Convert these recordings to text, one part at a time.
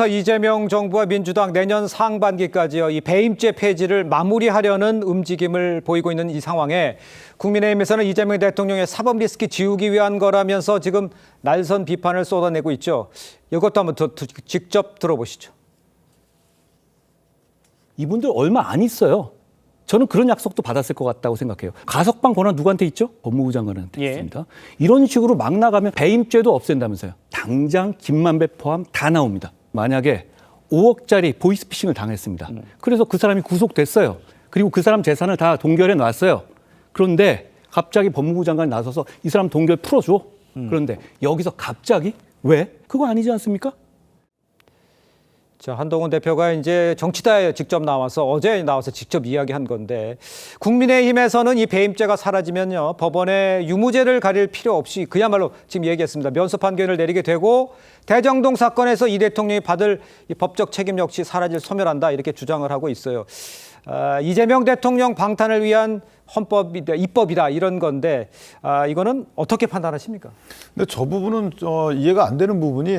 이재명 정부와 민주당 내년 상반기까지요, 이 배임죄 폐지를 마무리하려는 움직임을 보이고 있는 이 상황에 국민의힘에서는 이재명 대통령의 사법 리스크 지우기 위한 거라면서 지금 날선 비판을 쏟아내고 있죠. 이것도 한번 직접 들어보시죠. 이분들 얼마 안 있어요. 저는 그런 약속도 받았을 것 같다고 생각해요. 가석방 권한 누구한테 있죠? 법무부 장관한테 있습니다. 이런 식으로 막 나가면 배임죄도 없앤다면서요. 당장 김만배 포함 다 나옵니다. 만약에 5억짜리 보이스피싱을 당했습니다. 그래서 그 사람이 구속됐어요. 그리고 그 사람 재산을 다 동결해 놨어요. 그런데 갑자기 법무부 장관이 나서서 이 사람 동결 풀어줘. 그런데 여기서 갑자기 왜? 그거 아니지 않습니까? 자, 한동훈 대표가 이제 정치다에 직접 나와서 어제 나와서 직접 이야기한 건데, 국민의힘에서는 이 배임죄가 사라지면요, 법원에 유무죄를 가릴 필요 없이 그야말로 지금 얘기했습니다. 면소 판결을 내리게 되고 대정동 사건에서 이 대통령이 받을 이 법적 책임 역시 사라질 소멸한다, 이렇게 주장을 하고 있어요. 이재명 대통령 방탄을 위한 헌법이다, 입법이다, 이런 건데, 이거는 어떻게 판단하십니까? 근데 저 부분은 이해가 안 되는 부분이,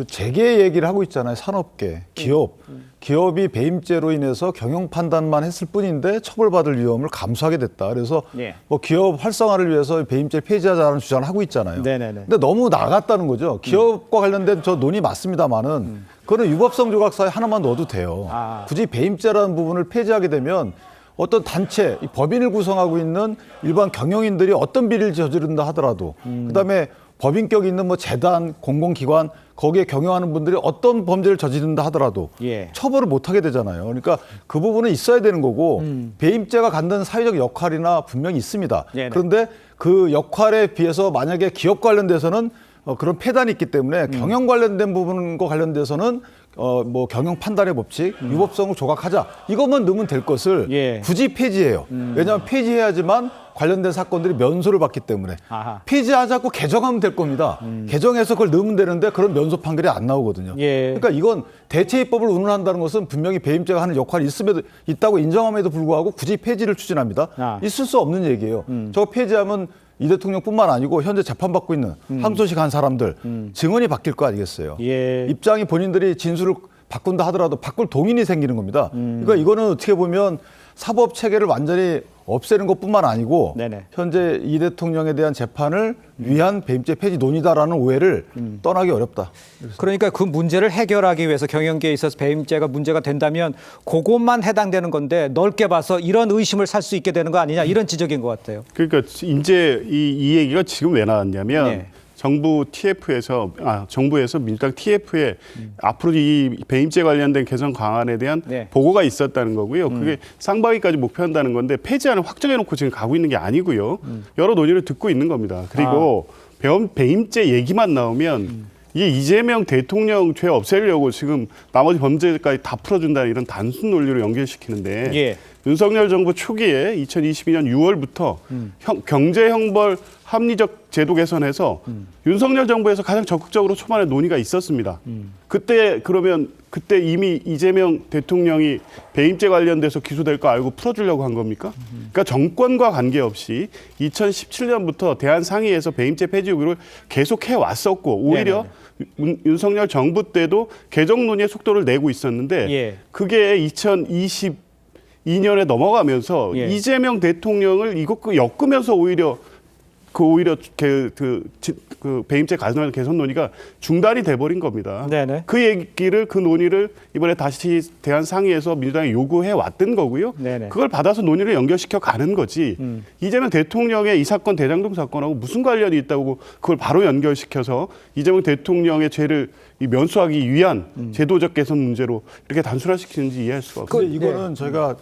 재계 얘기를 하고 있잖아요. 산업계, 기업. 기업이 배임죄로 인해서 경영 판단만 했을 뿐인데 처벌받을 위험을 감수하게 됐다. 그래서 뭐 기업 활성화를 위해서 배임죄 폐지하자는 주장을 하고 있잖아요. 근데 너무 나갔다는 거죠. 기업과 관련된 저 논의 맞습니다만은 그거는 유법성 조각사에 하나만 넣어도 돼요. 굳이 배임죄라는 부분을 폐지하게 되면 어떤 단체, 법인을 구성하고 있는 일반 경영인들이 어떤 비리를 저지른다 하더라도, 그다음에 법인격 있는 뭐 재단, 공공기관, 거기에 경영하는 분들이 어떤 범죄를 저지른다 하더라도 처벌을 못 하게 되잖아요. 그러니까 그 부분은 있어야 되는 거고, 배임죄가 갖는 사회적 역할이나 분명히 있습니다. 그런데 그 역할에 비해서 만약에 기업 관련돼서는 그런 폐단이 있기 때문에 경영 관련된 부분과 관련돼서는 뭐 경영 판단의 법칙, 유법성을 조각하자, 이것만 넣으면 될 것을 굳이 폐지해요. 왜냐하면 폐지해야지만 관련된 사건들이 면소를 받기 때문에. 폐지하지 않고 개정하면 될 겁니다. 개정해서 그걸 넣으면 되는데 그런 면소 판결이 안 나오거든요. 그러니까 이건 대체입법을 운운한다는 것은 분명히 배임죄가 하는 역할이 있다고 인정함에도 불구하고 굳이 폐지를 추진합니다. 있을 수 없는 얘기예요. 저거 폐지하면 이 대통령뿐만 아니고 현재 재판받고 있는 항소식 한 사람들 증언이 바뀔 거 아니겠어요. 입장이 본인들이 진술을 바꾼다 하더라도 바꿀 동인이 생기는 겁니다. 그러니까 이거는 어떻게 보면 사법 체계를 완전히 없애는 것뿐만 아니고 현재 이 대통령에 대한 재판을 위한 배임죄 폐지 논의다라는 오해를 떠나기 어렵다. 그러니까 그 문제를 해결하기 위해서 경영계에 있어서 배임죄가 문제가 된다면 그것만 해당되는 건데, 넓게 봐서 이런 의심을 살 수 있게 되는 거 아니냐, 이런 지적인 것 같아요. 그러니까 이제 이 얘기가 지금 왜 나왔냐면 정부에서 민주당 TF에 앞으로 이 배임죄 관련된 개선 방안에 대한 보고가 있었다는 거고요. 그게 상반기까지 목표한다는 건데 폐지안을 확정해놓고 지금 가고 있는 게 아니고요. 여러 논의를 듣고 있는 겁니다. 그리고 배임죄 얘기만 나오면 이게 이재명 대통령 죄 없애려고 지금 나머지 범죄까지 다 풀어준다는 이런 단순 논리로 연결시키는데 윤석열 정부 초기에 2022년 6월부터 경제형벌 합리적 제도 개선해서 윤석열 정부에서 가장 적극적으로 초반에 논의가 있었습니다. 그때 이미 이재명 대통령이 배임죄 관련돼서 기소될 거 알고 풀어주려고 한 겁니까? 그러니까 정권과 관계없이 2017년부터 대한상의에서 배임죄 폐지 요구를 계속 해왔었고, 오히려 윤석열 정부 때도 개정 논의의 속도를 내고 있었는데 그게 2022년에 넘어가면서 이재명 대통령을 엮으면서 오히려 그 배임죄 개선 논의가 중단이 돼버린 겁니다. 그 논의를 이번에 다시 대한상의에서 민주당이 요구해 왔던 거고요. 그걸 받아서 논의를 연결시켜 가는 거지. 이재명 대통령의 이 사건, 대장동 사건하고 무슨 관련이 있다고 그걸 바로 연결시켜서 이재명 대통령의 죄를 면소하기 위한 제도적 개선 문제로 이렇게 단순화시키는지 이해할 수가 없습니다. 이거는 저희가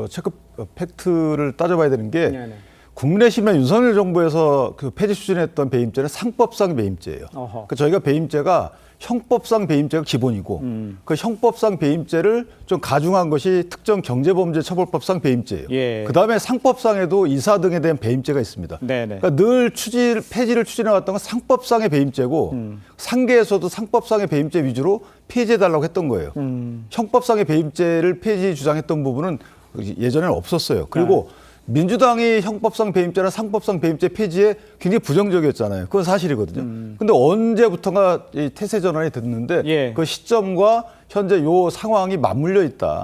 체크 팩트를 따져봐야 되는 게, 국민의힘이나 윤석열 정부에서 그 폐지 추진했던 배임죄는 상법상 배임죄예요. 그러니까 저희가 배임죄가 형법상 배임죄가 기본이고, 그 형법상 배임죄를 좀 가중한 것이 특정 경제범죄처벌법상 배임죄예요. 그다음에 상법상에도 이사 등에 대한 배임죄가 있습니다. 그러니까 늘 폐지를 추진해왔던 건 상법상의 배임죄고, 상계에서도 상법상의 배임죄 위주로 폐지해달라고 했던 거예요. 형법상의 배임죄를 폐지 주장했던 부분은 예전에는 없었어요. 그리고 민주당이 형법상 배임죄나 상법상 배임죄 폐지에 굉장히 부정적이었잖아요. 그건 사실이거든요. 근데 언제부턴가 이 태세 전환이 됐는데 예. 그 시점과 현재 요 상황이 맞물려 있다.